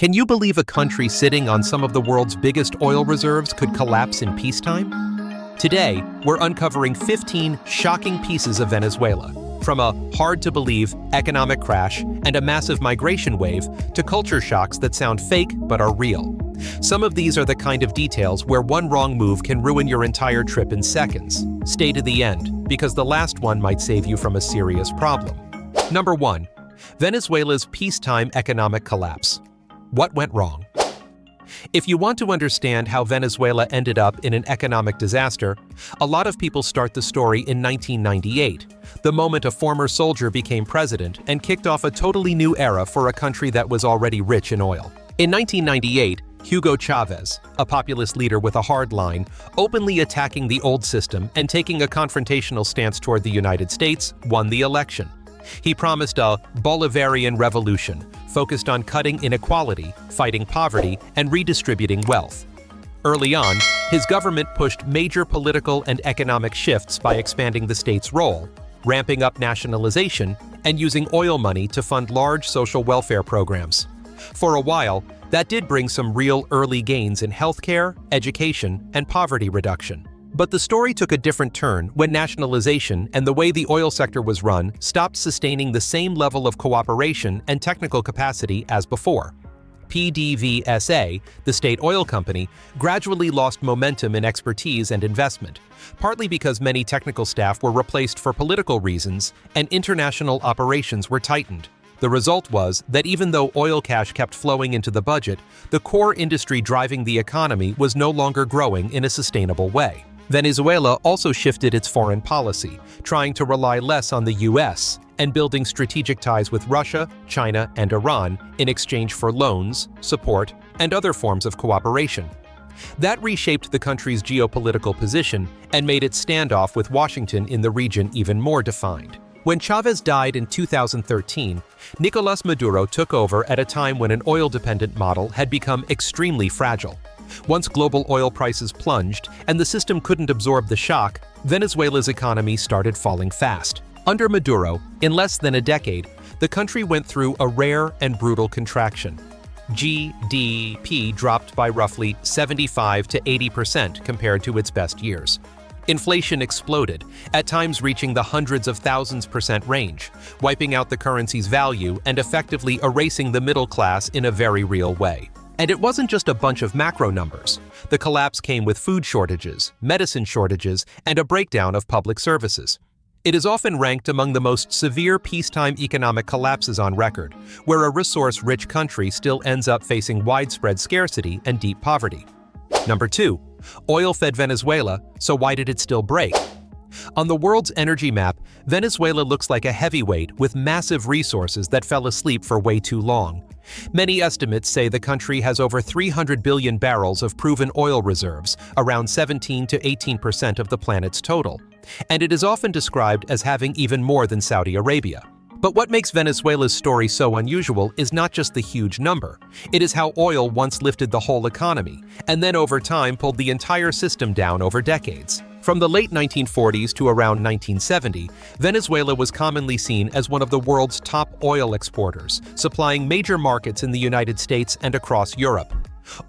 Can you believe a country sitting on some of the world's biggest oil reserves could collapse in peacetime? Today, we're uncovering 15 shocking pieces of Venezuela, from a hard-to-believe economic crash and a massive migration wave to culture shocks that sound fake but are real. Some of these are the kind of details where one wrong move can ruin your entire trip in seconds. Stay to the end, because the last one might save you from a serious problem. Number 1. Venezuela's peacetime economic collapse. What went wrong? If you want to understand how Venezuela ended up in an economic disaster, a lot of people start the story in 1998, the moment a former soldier became president and kicked off a totally new era for a country that was already rich in oil. In 1998, Hugo Chavez, a populist leader with a hard line, openly attacking the old system and taking a confrontational stance toward the United States, won the election. He promised a Bolivarian revolution, focused on cutting inequality, fighting poverty, and redistributing wealth. Early on, his government pushed major political and economic shifts by expanding the state's role, ramping up nationalization, and using oil money to fund large social welfare programs. For a while, that did bring some real early gains in healthcare, education, and poverty reduction. But the story took a different turn when nationalization and the way the oil sector was run stopped sustaining the same level of cooperation and technical capacity as before. PDVSA, the state oil company, gradually lost momentum in expertise and investment, partly because many technical staff were replaced for political reasons and international operations were tightened. The result was that even though oil cash kept flowing into the budget, the core industry driving the economy was no longer growing in a sustainable way. Venezuela also shifted its foreign policy, trying to rely less on the US and building strategic ties with Russia, China, and Iran in exchange for loans, support, and other forms of cooperation. That reshaped the country's geopolitical position and made its standoff with Washington in the region even more defined. When Chavez died in 2013, Nicolás Maduro took over at a time when an oil-dependent model had become extremely fragile. Once global oil prices plunged and the system couldn't absorb the shock, Venezuela's economy started falling fast. Under Maduro, in less than a decade, the country went through a rare and brutal contraction. GDP dropped by roughly 75 to 80% compared to its best years. Inflation exploded, at times reaching the hundreds of thousands % range, wiping out the currency's value and effectively erasing the middle class in a very real way. And it wasn't just a bunch of macro numbers. The collapse came with food shortages, medicine shortages, and a breakdown of public services. It is often ranked among the most severe peacetime economic collapses on record, where a resource-rich country still ends up facing widespread scarcity and deep poverty. Number 2. Oil fed Venezuela, so why did it still break? On the world's energy map, Venezuela looks like a heavyweight with massive resources that fell asleep for way too long. Many estimates say the country has over 300 billion barrels of proven oil reserves, around 17 to 18% of the planet's total, and it is often described as having even more than Saudi Arabia. But what makes Venezuela's story so unusual is not just the huge number. It is how oil once lifted the whole economy, and then over time pulled the entire system down over decades. From the late 1940s to around 1970, Venezuela was commonly seen as one of the world's top oil exporters, supplying major markets in the United States and across Europe.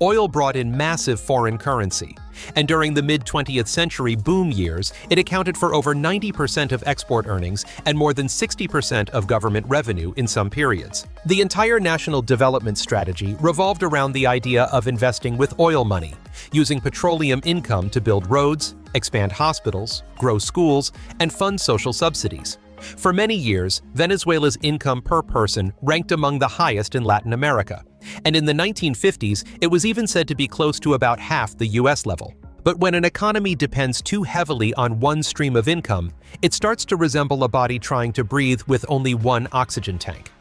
Oil brought in massive foreign currency, and during the mid-20th century boom years, it accounted for over 90% of export earnings and more than 60% of government revenue in some periods. The entire national development strategy revolved around the idea of investing with oil money, using petroleum income to build roads, expand hospitals, grow schools, and fund social subsidies. For many years, Venezuela's income per person ranked among the highest in Latin America, and in the 1950s, it was even said to be close to about half the US level. But when an economy depends too heavily on one stream of income, it starts to resemble a body trying to breathe with only one oxygen tank.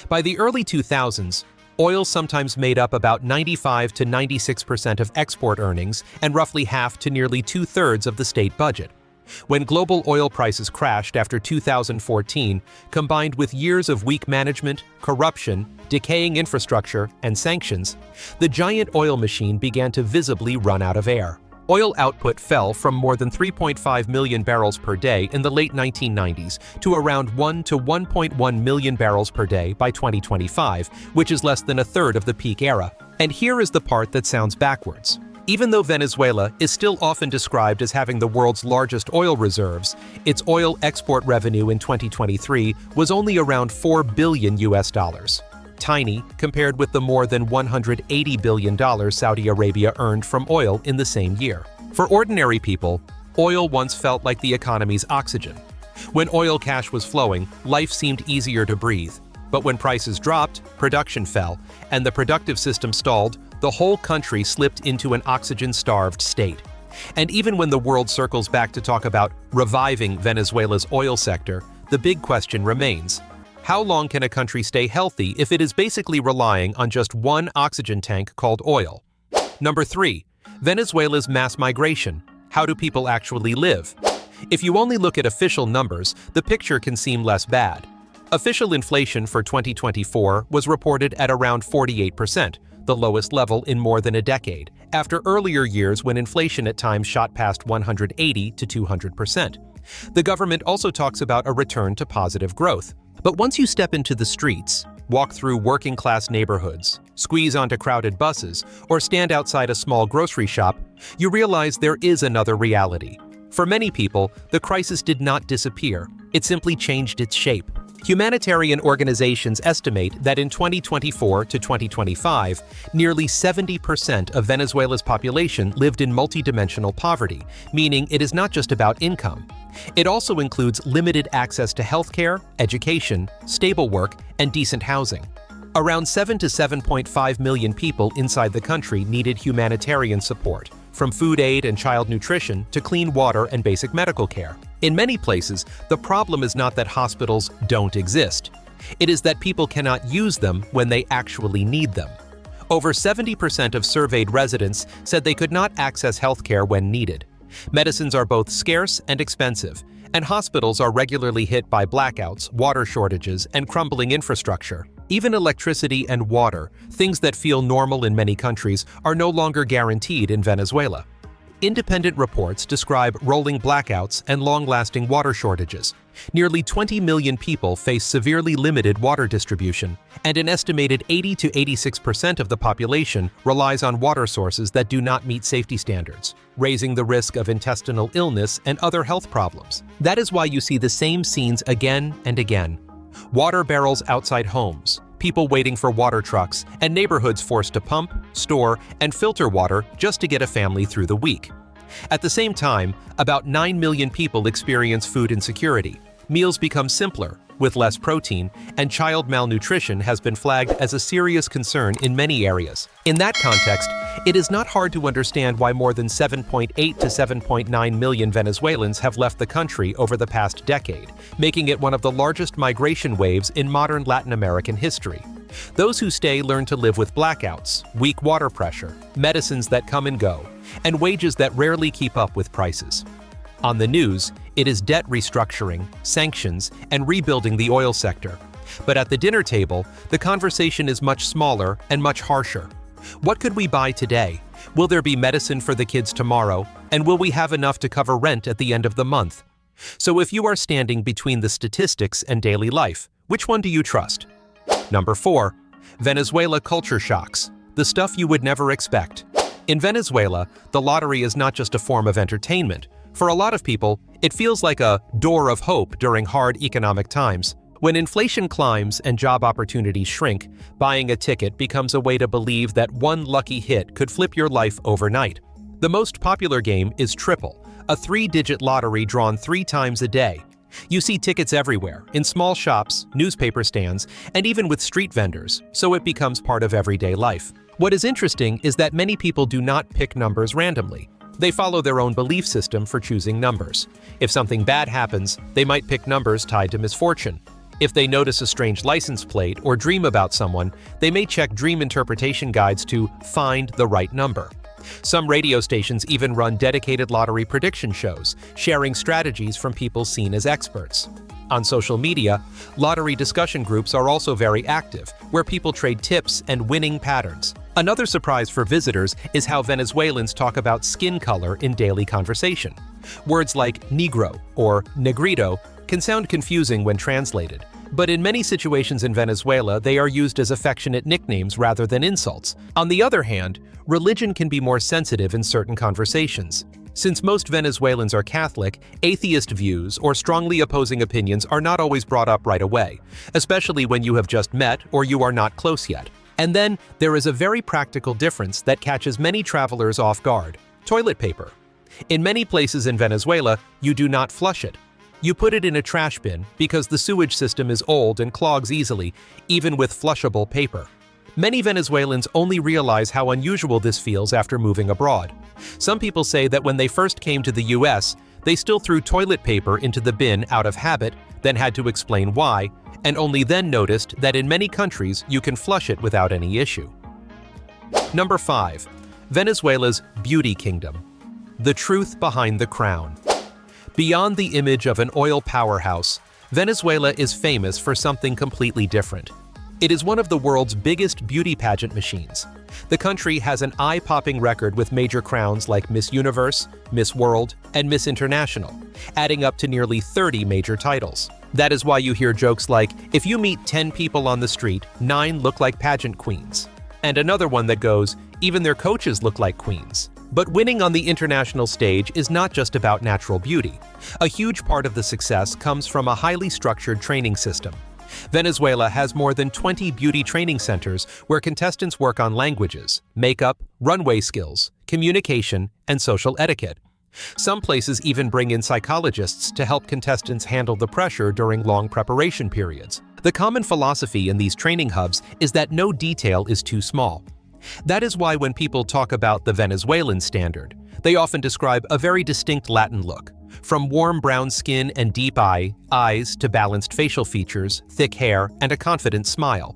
By the early 2000s, oil sometimes made up about 95 to 96% of export earnings and roughly half to nearly two-thirds of the state budget. When global oil prices crashed after 2014, combined with years of weak management, corruption, decaying infrastructure, and sanctions, the giant oil machine began to visibly run out of air. Oil output fell from more than 3.5 million barrels per day in the late 1990s to around 1 to 1.1 million barrels per day by 2025, which is less than a third of the peak era. And here is the part that sounds backwards. Even though Venezuela is still often described as having the world's largest oil reserves, its oil export revenue in 2023 was only around $4 billion. Tiny compared with the more than $180 billion Saudi Arabia earned from oil in the same year. For ordinary people, oil once felt like the economy's oxygen. When oil cash was flowing, life seemed easier to breathe. But when prices dropped, production fell, and the productive system stalled, the whole country slipped into an oxygen-starved state. And even when the world circles back to talk about reviving Venezuela's oil sector, the big question remains: how long can a country stay healthy if it is basically relying on just one oxygen tank called oil? Number 3. Venezuela's mass migration. How do people actually live? If you only look at official numbers, the picture can seem less bad. Official inflation for 2024 was reported at around 48%, the lowest level in more than a decade, after earlier years when inflation at times shot past 180 to 200%. The government also talks about a return to positive growth. But once you step into the streets, walk through working-class neighborhoods, squeeze onto crowded buses, or stand outside a small grocery shop, you realize there is another reality. For many people, the crisis did not disappear. It simply changed its shape. Humanitarian organizations estimate that in 2024 to 2025, nearly 70% of Venezuela's population lived in multidimensional poverty, meaning it is not just about income. It also includes limited access to healthcare, education, stable work, and decent housing. Around 7 to 7.5 million people inside the country needed humanitarian support, from food aid and child nutrition to clean water and basic medical care. In many places, the problem is not that hospitals don't exist. It is that people cannot use them when they actually need them. Over 70% of surveyed residents said they could not access healthcare when needed. Medicines are both scarce and expensive, and hospitals are regularly hit by blackouts, water shortages, and crumbling infrastructure. Even electricity and water, things that feel normal in many countries, are no longer guaranteed in Venezuela. Independent reports describe rolling blackouts and long-lasting water shortages. Nearly 20 million people face severely limited water distribution, and an estimated 80 to 86% of the population relies on water sources that do not meet safety standards, raising the risk of intestinal illness and other health problems. That is why you see the same scenes again and again. Water barrels outside homes, people waiting for water trucks, and neighborhoods forced to pump, store, and filter water just to get a family through the week. At the same time, about 9 million people experience food insecurity. Meals become simpler, with less protein, and child malnutrition has been flagged as a serious concern in many areas. In that context, it is not hard to understand why more than 7.8 to 7.9 million Venezuelans have left the country over the past decade, making it one of the largest migration waves in modern Latin American history. Those who stay learn to live with blackouts, weak water pressure, medicines that come and go, and wages that rarely keep up with prices. On the news, it is debt restructuring, sanctions, and rebuilding the oil sector. But at the dinner table, the conversation is much smaller and much harsher. What could we buy today? Will there be medicine for the kids tomorrow? And will we have enough to cover rent at the end of the month? So if you are standing between the statistics and daily life, which one do you trust? Number 4. Venezuela culture shocks. The stuff you would never expect. In Venezuela, the lottery is not just a form of entertainment. For a lot of people, it feels like a door of hope during hard economic times. When inflation climbs and job opportunities shrink, buying a ticket becomes a way to believe that one lucky hit could flip your life overnight. The most popular game is Triple, a 3-digit lottery drawn 3 times a day. You see tickets everywhere, in small shops, newspaper stands, and even with street vendors, so it becomes part of everyday life. What is interesting is that many people do not pick numbers randomly. They follow their own belief system for choosing numbers. If something bad happens, they might pick numbers tied to misfortune. If they notice a strange license plate or dream about someone, they may check dream interpretation guides to find the right number. Some radio stations even run dedicated lottery prediction shows, sharing strategies from people seen as experts. On social media, lottery discussion groups are also very active, where people trade tips and winning patterns. Another surprise for visitors is how Venezuelans talk about skin color in daily conversation. Words like negro or negrito can sound confusing when translated, but in many situations in Venezuela, they are used as affectionate nicknames rather than insults. On the other hand, religion can be more sensitive in certain conversations. Since most Venezuelans are Catholic, atheist views or strongly opposing opinions are not always brought up right away, especially when you have just met or you are not close yet. And then, there is a very practical difference that catches many travelers off guard: toilet paper. In many places in Venezuela, you do not flush it. You put it in a trash bin because the sewage system is old and clogs easily, even with flushable paper. Many Venezuelans only realize how unusual this feels after moving abroad. Some people say that when they first came to the US, they still threw toilet paper into the bin out of habit, then had to explain why, and only then noticed that in many countries you can flush it without any issue. Number 5. Venezuela's Beauty Kingdom. The truth behind the crown. Beyond the image of an oil powerhouse, Venezuela is famous for something completely different. It is one of the world's biggest beauty pageant machines. The country has an eye-popping record with major crowns like Miss Universe, Miss World, and Miss International, adding up to nearly 30 major titles. That is why you hear jokes like, if you meet 10 people on the street, 9 look like pageant queens. And another one that goes, even their coaches look like queens. But winning on the international stage is not just about natural beauty. A huge part of the success comes from a highly structured training system. Venezuela has more than 20 beauty training centers where contestants work on languages, makeup, runway skills, communication, and social etiquette. Some places even bring in psychologists to help contestants handle the pressure during long preparation periods. The common philosophy in these training hubs is that no detail is too small. That is why when people talk about the Venezuelan standard, they often describe a very distinct Latin look. From warm brown skin and deep eyes to balanced facial features, thick hair, and a confident smile.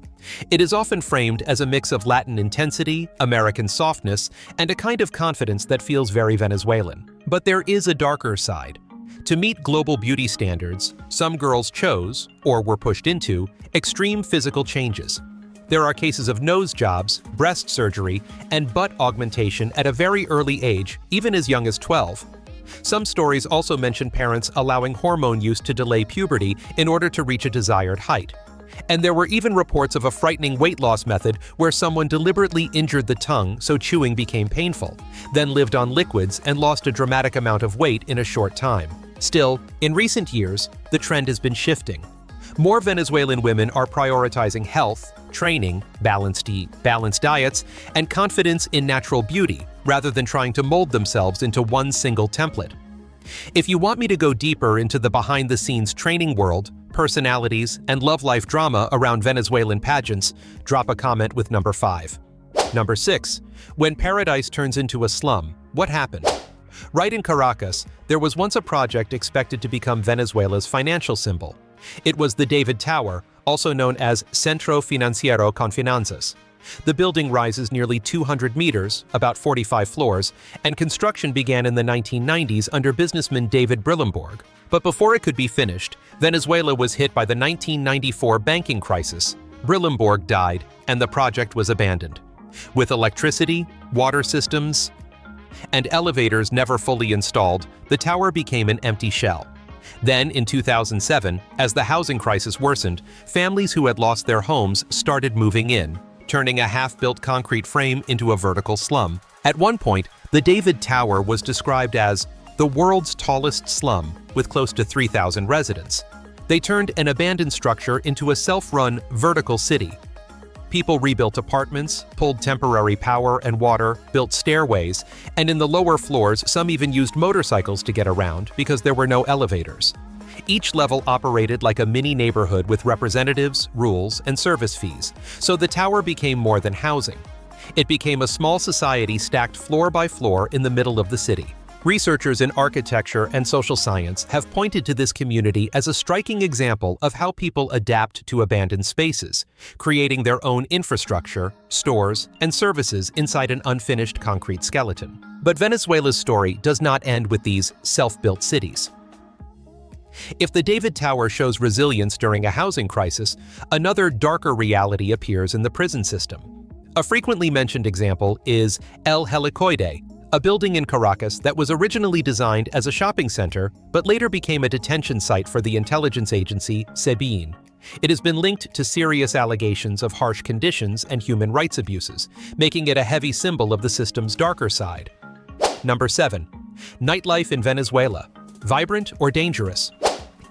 It is often framed as a mix of Latin intensity, American softness, and a kind of confidence that feels very Venezuelan. But there is a darker side. To meet global beauty standards, some girls chose, or were pushed into, extreme physical changes. There are cases of nose jobs, breast surgery, and butt augmentation at a very early age, even as young as 12. Some stories also mention parents allowing hormone use to delay puberty in order to reach a desired height. And there were even reports of a frightening weight loss method where someone deliberately injured the tongue so chewing became painful, then lived on liquids and lost a dramatic amount of weight in a short time. Still, in recent years, the trend has been shifting. More Venezuelan women are prioritizing health, training, balanced diets, and confidence in natural beauty, rather than trying to mold themselves into one single template. If you want me to go deeper into the behind-the-scenes training world, personalities, and love life drama around Venezuelan pageants, drop a comment with number 5. Number 6. When paradise turns into a slum, what happened? Right in Caracas, there was once a project expected to become Venezuela's financial symbol. It was the David Tower, also known as Centro Financiero con Finanzas. The building rises nearly 200 meters, about 45 floors, and construction began in the 1990s under businessman David Brillemborg. But before it could be finished, Venezuela was hit by the 1994 banking crisis. Brillemborg died, and the project was abandoned. With electricity, water systems, and elevators never fully installed, the tower became an empty shell. Then, in 2007, as the housing crisis worsened, families who had lost their homes started moving in, turning a half-built concrete frame into a vertical slum. At one point, the David Tower was described as the world's tallest slum, with close to 3,000 residents. They turned an abandoned structure into a self-run vertical city. People rebuilt apartments, pulled temporary power and water, built stairways, and in the lower floors, some even used motorcycles to get around because there were no elevators. Each level operated like a mini neighborhood with representatives, rules, and service fees, so the tower became more than housing. It became a small society stacked floor by floor in the middle of the city. Researchers in architecture and social science have pointed to this community as a striking example of how people adapt to abandoned spaces, creating their own infrastructure, stores, and services inside an unfinished concrete skeleton. But Venezuela's story does not end with these self-built cities. If the David Tower shows resilience during a housing crisis, another darker reality appears in the prison system. A frequently mentioned example is El Helicoide, a building in Caracas that was originally designed as a shopping center but later became a detention site for the intelligence agency SEBIN. It has been linked to serious allegations of harsh conditions and human rights abuses, making it a heavy symbol of the system's darker side. Number 7. Nightlife in Venezuela. Vibrant or dangerous?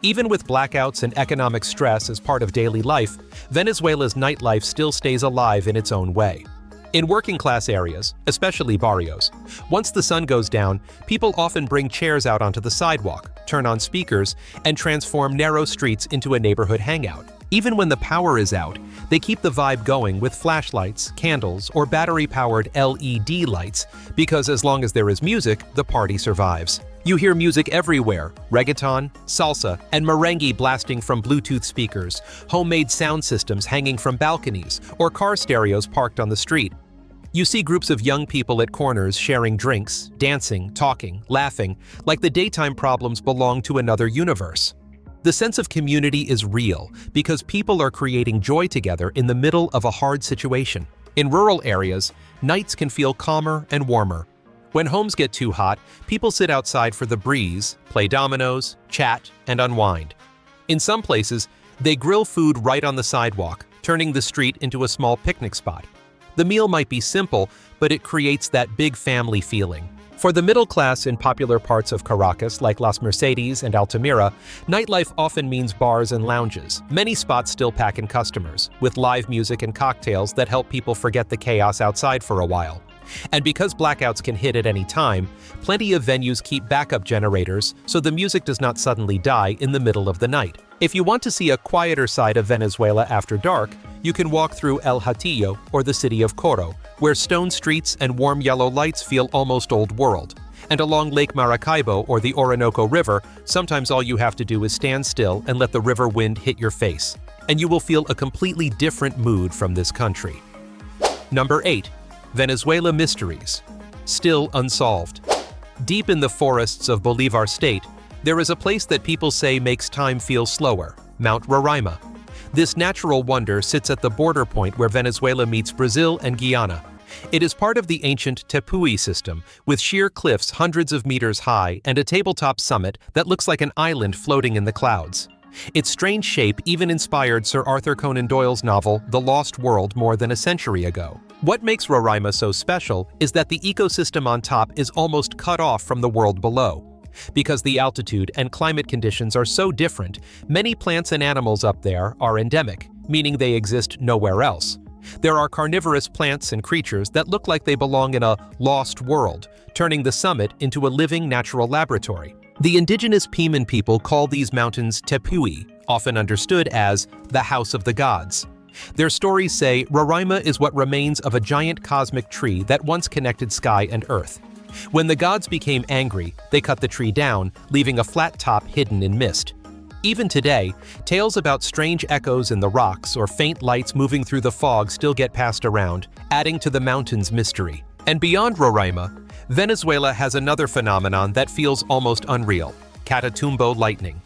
Even with blackouts and economic stress as part of daily life, Venezuela's nightlife still stays alive in its own way. In working-class areas, especially barrios, once the sun goes down, people often bring chairs out onto the sidewalk, turn on speakers, and transform narrow streets into a neighborhood hangout. Even when the power is out, they keep the vibe going with flashlights, candles, or battery-powered LED lights, because as long as there is music, the party survives. You hear music everywhere: reggaeton, salsa, and merengue blasting from Bluetooth speakers, homemade sound systems hanging from balconies, or car stereos parked on the street. You see groups of young people at corners sharing drinks, dancing, talking, laughing, like the daytime problems belong to another universe. The sense of community is real because people are creating joy together in the middle of a hard situation. In rural areas, nights can feel calmer and warmer. When homes get too hot, people sit outside for the breeze, play dominoes, chat, and unwind. In some places, they grill food right on the sidewalk, turning the street into a small picnic spot. The meal might be simple, but it creates that big family feeling. For the middle class in popular parts of Caracas like Las Mercedes and Altamira, nightlife often means bars and lounges. Many spots still pack in customers, with live music and cocktails that help people forget the chaos outside for a while. And because blackouts can hit at any time, plenty of venues keep backup generators so the music does not suddenly die in the middle of the night. If you want to see a quieter side of Venezuela after dark, you can walk through El Hatillo, or the city of Coro, where stone streets and warm yellow lights feel almost old world. And along Lake Maracaibo or the Orinoco River, sometimes all you have to do is stand still and let the river wind hit your face, and you will feel a completely different mood from this country. Number 8. Venezuela mysteries. Still unsolved. Deep in the forests of Bolívar State, there is a place that people say makes time feel slower: Mount Roraima. This natural wonder sits at the border point where Venezuela meets Brazil and Guyana. It is part of the ancient Tepuy system, with sheer cliffs hundreds of meters high and a tabletop summit that looks like an island floating in the clouds. Its strange shape even inspired Sir Arthur Conan Doyle's novel The Lost World more than a century ago. What makes Roraima so special is that the ecosystem on top is almost cut off from the world below. Because the altitude and climate conditions are so different, many plants and animals up there are endemic, meaning they exist nowhere else. There are carnivorous plants and creatures that look like they belong in a lost world, turning the summit into a living natural laboratory. The indigenous Piman people call these mountains Tepuy, often understood as the House of the Gods. Their stories say Roraima is what remains of a giant cosmic tree that once connected sky and earth. When the gods became angry, they cut the tree down, leaving a flat top hidden in mist. Even today, tales about strange echoes in the rocks or faint lights moving through the fog still get passed around, adding to the mountain's mystery. And beyond Roraima, Venezuela has another phenomenon that feels almost unreal: Catatumbo lightning.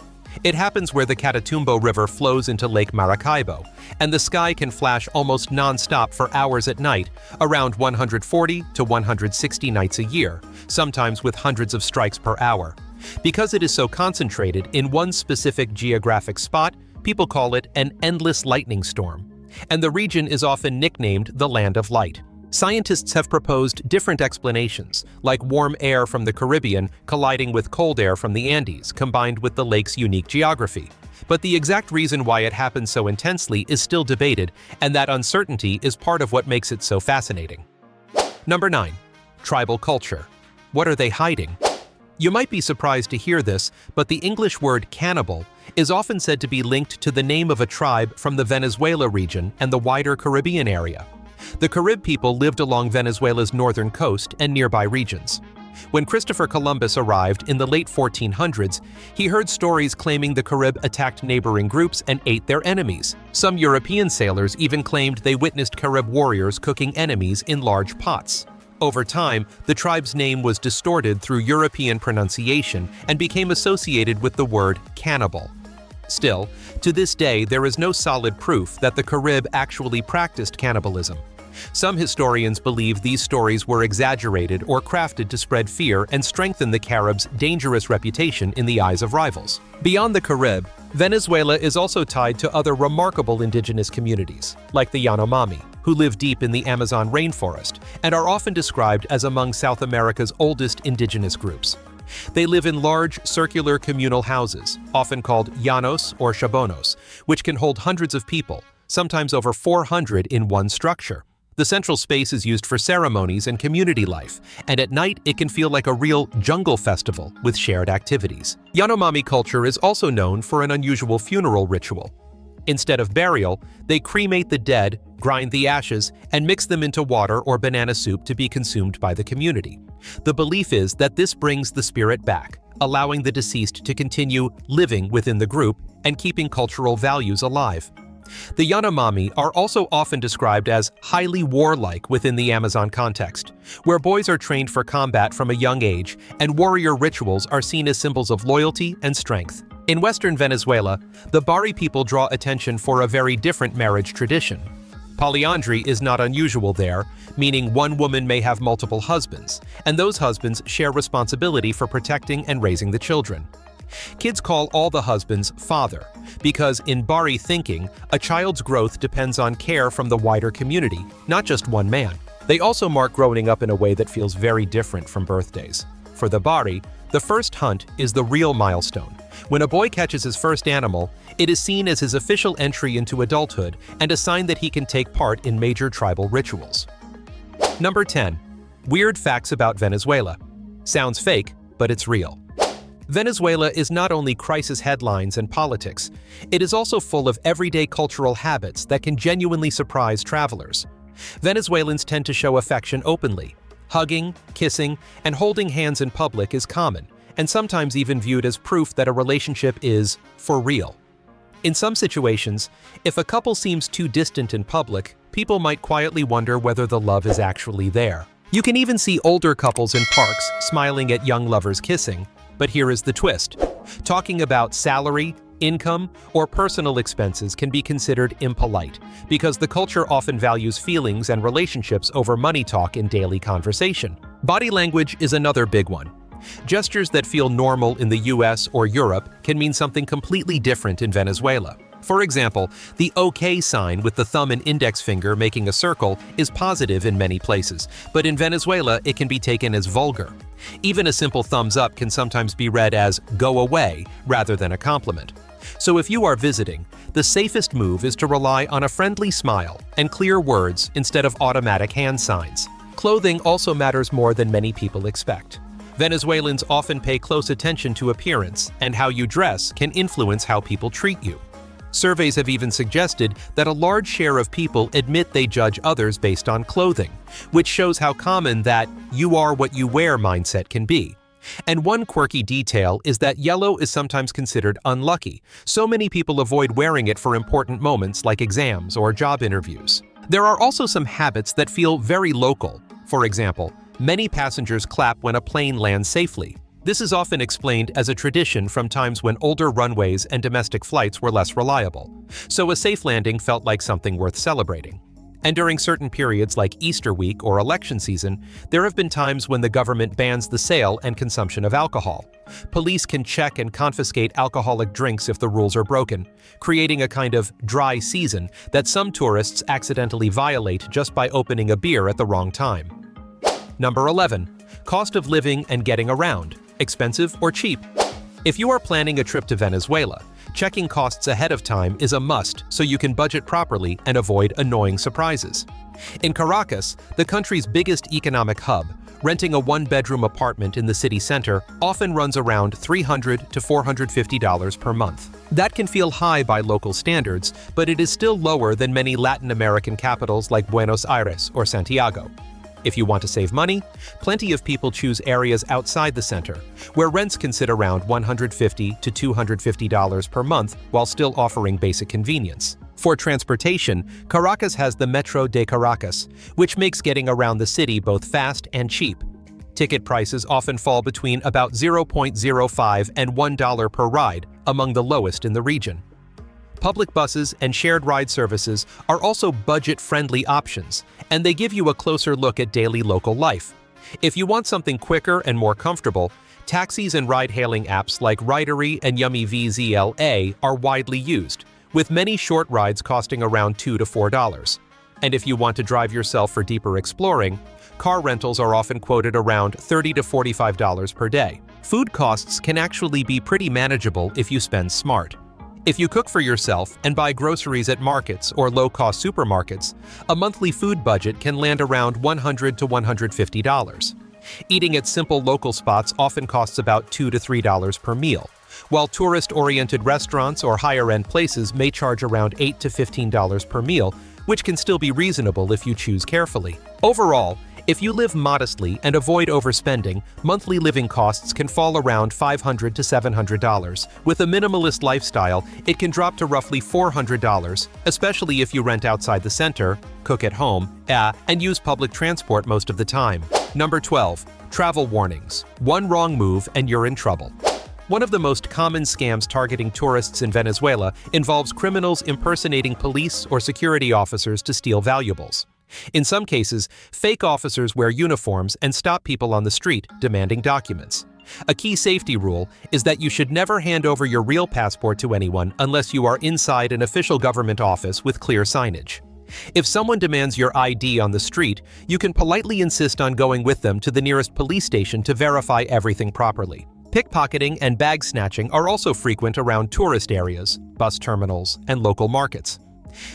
It happens where the Catatumbo River flows into Lake Maracaibo, and the sky can flash almost non-stop for hours at night, around 140 to 160 nights a year, sometimes with hundreds of strikes per hour. Because it is so concentrated in one specific geographic spot, people call it an endless lightning storm, and the region is often nicknamed the Land of Light. Scientists have proposed different explanations, like warm air from the Caribbean colliding with cold air from the Andes, combined with the lake's unique geography. But the exact reason why it happens so intensely is still debated, and that uncertainty is part of what makes it so fascinating. Number 9. Tribal culture. What are they hiding? You might be surprised to hear this, but the English word cannibal is often said to be linked to the name of a tribe from the Venezuela region and the wider Caribbean area. The Carib people lived along Venezuela's northern coast and nearby regions. When Christopher Columbus arrived in the late 1400s, he heard stories claiming the Carib attacked neighboring groups and ate their enemies. Some European sailors even claimed they witnessed Carib warriors cooking enemies in large pots. Over time, the tribe's name was distorted through European pronunciation and became associated with the word cannibal. Still, to this day, there is no solid proof that the Carib actually practiced cannibalism. Some historians believe these stories were exaggerated or crafted to spread fear and strengthen the Caribs' dangerous reputation in the eyes of rivals. Beyond the Carib, Venezuela is also tied to other remarkable indigenous communities, like the Yanomami, who live deep in the Amazon rainforest and are often described as among South America's oldest indigenous groups. They live in large, circular communal houses, often called llanos or chabonos, which can hold hundreds of people, sometimes over 400 in one structure. The central space is used for ceremonies and community life, and at night it can feel like a real jungle festival with shared activities. Yanomami culture is also known for an unusual funeral ritual. Instead of burial, they cremate the dead, grind the ashes, and mix them into water or banana soup to be consumed by the community. The belief is that this brings the spirit back, allowing the deceased to continue living within the group and keeping cultural values alive. The Yanomami are also often described as highly warlike within the Amazon context, where boys are trained for combat from a young age and warrior rituals are seen as symbols of loyalty and strength. In western Venezuela, the Bari people draw attention for a very different marriage tradition. Polyandry is not unusual there, meaning one woman may have multiple husbands, and those husbands share responsibility for protecting and raising the children. Kids call all the husbands father, because in Bari thinking, a child's growth depends on care from the wider community, not just one man. They also mark growing up in a way that feels very different from birthdays. For the Bari, the first hunt is the real milestone. When a boy catches his first animal, it is seen as his official entry into adulthood and a sign that he can take part in major tribal rituals. Number 10. Weird facts about Venezuela. Sounds fake, but it's real. Venezuela is not only crisis headlines and politics, it is also full of everyday cultural habits that can genuinely surprise travelers. Venezuelans tend to show affection openly. Hugging, kissing, and holding hands in public is common, and sometimes even viewed as proof that a relationship is for real. In some situations, if a couple seems too distant in public, people might quietly wonder whether the love is actually there. You can even see older couples in parks smiling at young lovers kissing. But here is the twist. Talking about salary, income, or personal expenses can be considered impolite, because the culture often values feelings and relationships over money talk in daily conversation. Body language is another big one. Gestures that feel normal in the US or Europe can mean something completely different in Venezuela. For example, the OK sign with the thumb and index finger making a circle is positive in many places, but in Venezuela it can be taken as vulgar. Even a simple thumbs up can sometimes be read as "go away" rather than a compliment. So if you are visiting, the safest move is to rely on a friendly smile and clear words instead of automatic hand signs. Clothing also matters more than many people expect. Venezuelans often pay close attention to appearance, and how you dress can influence how people treat you. Surveys have even suggested that a large share of people admit they judge others based on clothing, which shows how common that "you are what you wear" mindset can be. And one quirky detail is that yellow is sometimes considered unlucky, so many people avoid wearing it for important moments like exams or job interviews. There are also some habits that feel very local. For example, many passengers clap when a plane lands safely. This is often explained as a tradition from times when older runways and domestic flights were less reliable, so a safe landing felt like something worth celebrating. And during certain periods like Easter week or election season, there have been times when the government bans the sale and consumption of alcohol. Police can check and confiscate alcoholic drinks if the rules are broken, creating a kind of dry season that some tourists accidentally violate just by opening a beer at the wrong time. Number 11. Cost of living and getting around. Expensive or cheap? If you are planning a trip to Venezuela, checking costs ahead of time is a must so you can budget properly and avoid annoying surprises. In Caracas, the country's biggest economic hub, renting a one-bedroom apartment in the city center often runs around $300 to $450 per month. That can feel high by local standards, but it is still lower than many Latin American capitals like Buenos Aires or Santiago. If you want to save money, plenty of people choose areas outside the center, where rents can sit around $150 to $250 per month while still offering basic convenience. For transportation, Caracas has the Metro de Caracas, which makes getting around the city both fast and cheap. Ticket prices often fall between about $0.05 and $1 per ride, among the lowest in the region. Public buses and shared ride services are also budget-friendly options, and they give you a closer look at daily local life. If you want something quicker and more comfortable, taxis and ride-hailing apps like Ridery and Yummy VZLA are widely used, with many short rides costing around $2 to $4. And if you want to drive yourself for deeper exploring, car rentals are often quoted around $30 to $45 per day. Food costs can actually be pretty manageable if you spend smart. If you cook for yourself and buy groceries at markets or low-cost supermarkets, a monthly food budget can land around $100 to $150. Eating at simple local spots often costs about $2 to $3 per meal, while tourist-oriented restaurants or higher-end places may charge around $8 to $15 per meal, which can still be reasonable if you choose carefully. Overall, if you live modestly and avoid overspending, monthly living costs can fall around $500 to $700. With a minimalist lifestyle, it can drop to roughly $400, especially if you rent outside the center, cook at home, and use public transport most of the time. Number 12. Travel warnings. One wrong move and you're in trouble. One of the most common scams targeting tourists in Venezuela involves criminals impersonating police or security officers to steal valuables. In some cases, fake officers wear uniforms and stop people on the street demanding documents. A key safety rule is that you should never hand over your real passport to anyone unless you are inside an official government office with clear signage. If someone demands your ID on the street, you can politely insist on going with them to the nearest police station to verify everything properly. Pickpocketing and bag snatching are also frequent around tourist areas, bus terminals, and local markets.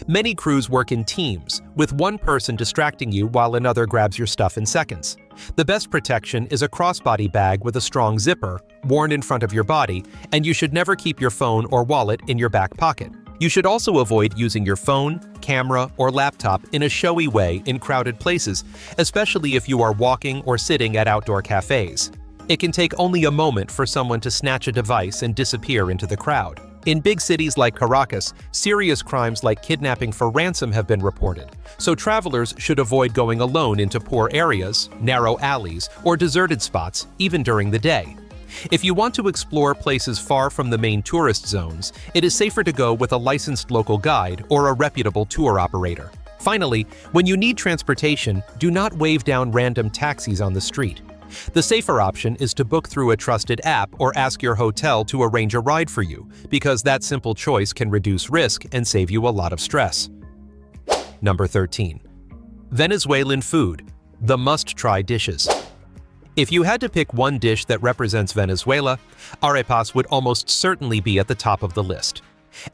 Many crews work in teams, with one person distracting you while another grabs your stuff in seconds. The best protection is a crossbody bag with a strong zipper, worn in front of your body, and you should never keep your phone or wallet in your back pocket. You should also avoid using your phone, camera, or laptop in a showy way in crowded places, especially if you are walking or sitting at outdoor cafes. It can take only a moment for someone to snatch a device and disappear into the crowd. In big cities like Caracas, serious crimes like kidnapping for ransom have been reported, so travelers should avoid going alone into poor areas, narrow alleys, or deserted spots, even during the day. If you want to explore places far from the main tourist zones, it is safer to go with a licensed local guide or a reputable tour operator. Finally, when you need transportation, do not wave down random taxis on the street. The safer option is to book through a trusted app or ask your hotel to arrange a ride for you, because that simple choice can reduce risk and save you a lot of stress. Number 13. Venezuelan food, the must-try dishes. If you had to pick one dish that represents Venezuela, arepas would almost certainly be at the top of the list.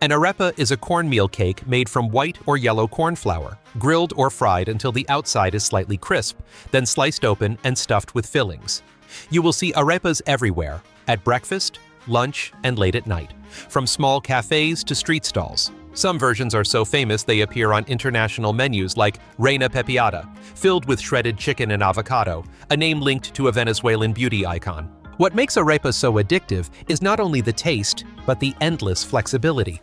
An arepa is a cornmeal cake made from white or yellow corn flour, grilled or fried until the outside is slightly crisp, then sliced open and stuffed with fillings. You will see arepas everywhere, at breakfast, lunch, and late at night, from small cafes to street stalls. Some versions are so famous they appear on international menus like Reina Pepiada, filled with shredded chicken and avocado, a name linked to a Venezuelan beauty icon. What makes arepas so addictive is not only the taste, but the endless flexibility.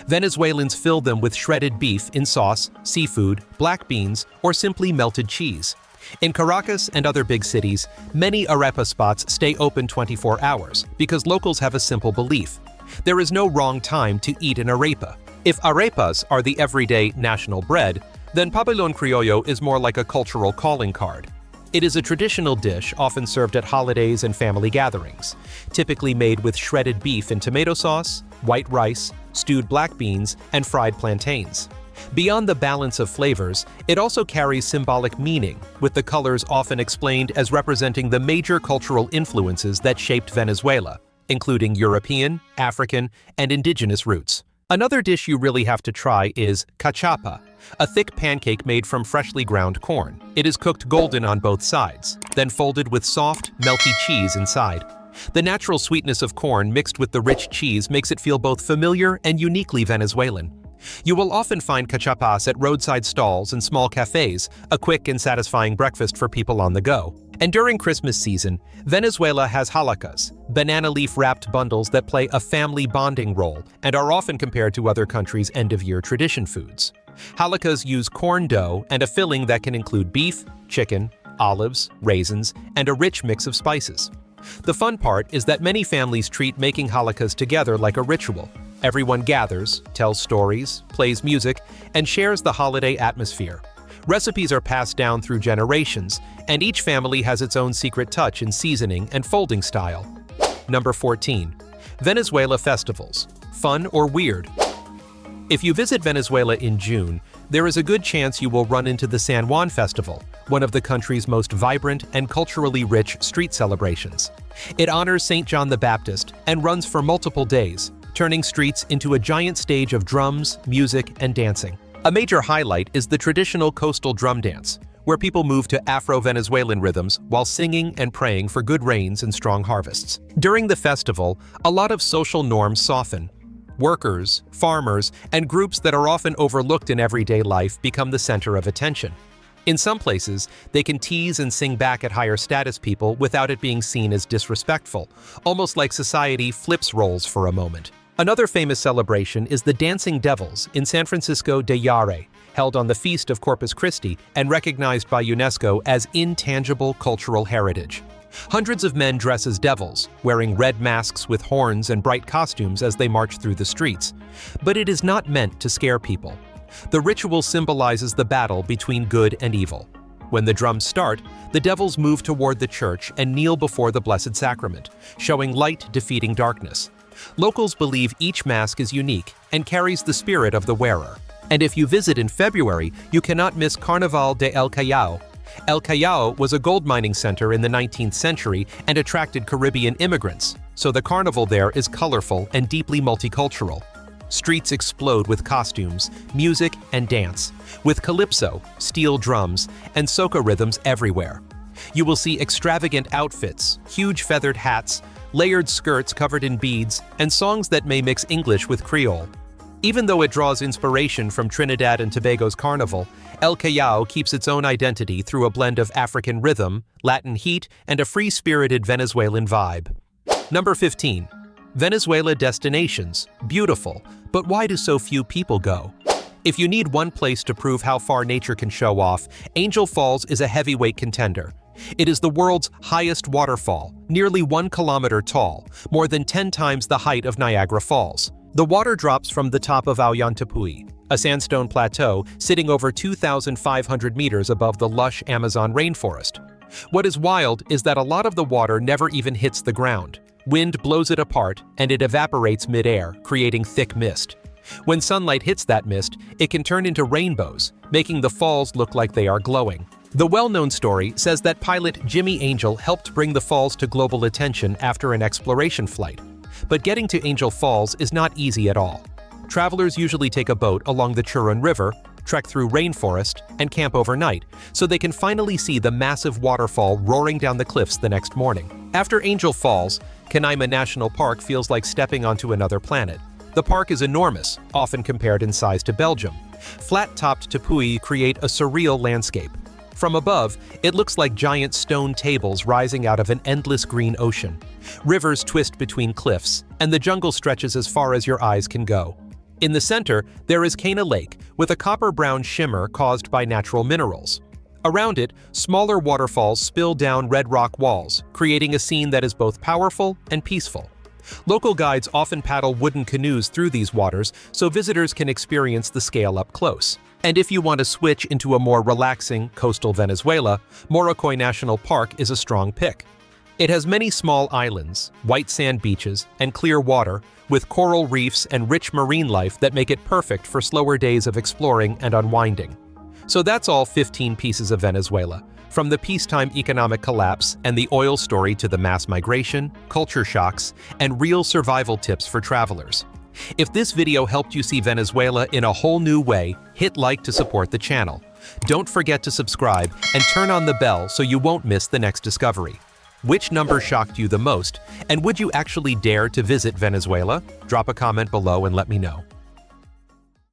Venezuelans fill them with shredded beef in sauce, seafood, black beans, or simply melted cheese. In Caracas and other big cities, many arepa spots stay open 24 hours because locals have a simple belief: there is no wrong time to eat an arepa. If arepas are the everyday national bread, then pabellón criollo is more like a cultural calling card. It is a traditional dish often served at holidays and family gatherings, typically made with shredded beef in tomato sauce, white rice, stewed black beans, and fried plantains. Beyond the balance of flavors, it also carries symbolic meaning, with the colors often explained as representing the major cultural influences that shaped Venezuela, including European, African, and indigenous roots. Another dish you really have to try is cachapa, a thick pancake made from freshly ground corn. It is cooked golden on both sides, then folded with soft, melty cheese inside. The natural sweetness of corn mixed with the rich cheese makes it feel both familiar and uniquely Venezuelan. You will often find cachapas at roadside stalls and small cafes, a quick and satisfying breakfast for people on the go. And during Christmas season, Venezuela has halakas, banana leaf-wrapped bundles that play a family bonding role and are often compared to other countries' end-of-year tradition foods. Halakas use corn dough and a filling that can include beef, chicken, olives, raisins, and a rich mix of spices. The fun part is that many families treat making halakas together like a ritual. Everyone gathers, tells stories, plays music, and shares the holiday atmosphere. Recipes are passed down through generations, and each family has its own secret touch in seasoning and folding style. Number 14. Venezuela festivals. Fun or weird? If you visit Venezuela in June, there is a good chance you will run into the San Juan Festival, one of the country's most vibrant and culturally rich street celebrations. It honors St. John the Baptist and runs for multiple days, turning streets into a giant stage of drums, music, and dancing. A major highlight is the traditional coastal drum dance, where people move to Afro-Venezuelan rhythms while singing and praying for good rains and strong harvests. During the festival, a lot of social norms soften. Workers, farmers, and groups that are often overlooked in everyday life become the center of attention. In some places, they can tease and sing back at higher status people without it being seen as disrespectful, almost like society flips roles for a moment. Another famous celebration is the Dancing Devils in San Francisco de Yare, held on the Feast of Corpus Christi and recognized by UNESCO as intangible cultural heritage. Hundreds of men dress as devils, wearing red masks with horns and bright costumes as they march through the streets. But it is not meant to scare people. The ritual symbolizes the battle between good and evil. When the drums start, the devils move toward the church and kneel before the Blessed Sacrament, showing light defeating darkness. Locals believe each mask is unique and carries the spirit of the wearer. And if you visit in February, you cannot miss Carnaval de El Callao. El Callao was a gold mining center in the 19th century and attracted Caribbean immigrants, so the carnival there is colorful and deeply multicultural. Streets explode with costumes, music, and dance, with calypso, steel drums, and soca rhythms everywhere. You will see extravagant outfits, huge feathered hats, layered skirts covered in beads, and songs that may mix English with Creole. Even though it draws inspiration from Trinidad and Tobago's carnival, El Callao keeps its own identity through a blend of African rhythm, Latin heat, and a free-spirited Venezuelan vibe. Number 15. Venezuela destinations. Beautiful, but why do so few people go? If you need one place to prove how far nature can show off, Angel Falls is a heavyweight contender. It is the world's highest waterfall, nearly 1 kilometer tall, more than 10 times the height of Niagara Falls. The water drops from the top of Ollantaytambo, a sandstone plateau sitting over 2,500 meters above the lush Amazon rainforest. What is wild is that a lot of the water never even hits the ground. Wind blows it apart, and it evaporates mid-air, creating thick mist. When sunlight hits that mist, it can turn into rainbows, making the falls look like they are glowing. The well-known story says that pilot Jimmy Angel helped bring the falls to global attention after an exploration flight. But getting to Angel Falls is not easy at all. Travelers usually take a boat along the Churun River, trek through rainforest, and camp overnight, so they can finally see the massive waterfall roaring down the cliffs the next morning. After Angel Falls, Canaima National Park feels like stepping onto another planet. The park is enormous, often compared in size to Belgium. Flat-topped tepui create a surreal landscape. From above, it looks like giant stone tables rising out of an endless green ocean. Rivers twist between cliffs, and the jungle stretches as far as your eyes can go. In the center, there is Cana Lake, with a copper-brown shimmer caused by natural minerals. Around it, smaller waterfalls spill down red rock walls, creating a scene that is both powerful and peaceful. Local guides often paddle wooden canoes through these waters so visitors can experience the scale up close. And if you want to switch into a more relaxing coastal Venezuela, Morrocoy National Park is a strong pick. It has many small islands, white sand beaches, and clear water, with coral reefs and rich marine life that make it perfect for slower days of exploring and unwinding. So that's all 15 pieces of Venezuela, from the peacetime economic collapse and the oil story to the mass migration, culture shocks, and real survival tips for travelers. If this video helped you see Venezuela in a whole new way, hit like to support the channel. Don't forget to subscribe and turn on the bell so you won't miss the next discovery. Which number shocked you the most, and would you actually dare to visit Venezuela? Drop a comment below and let me know.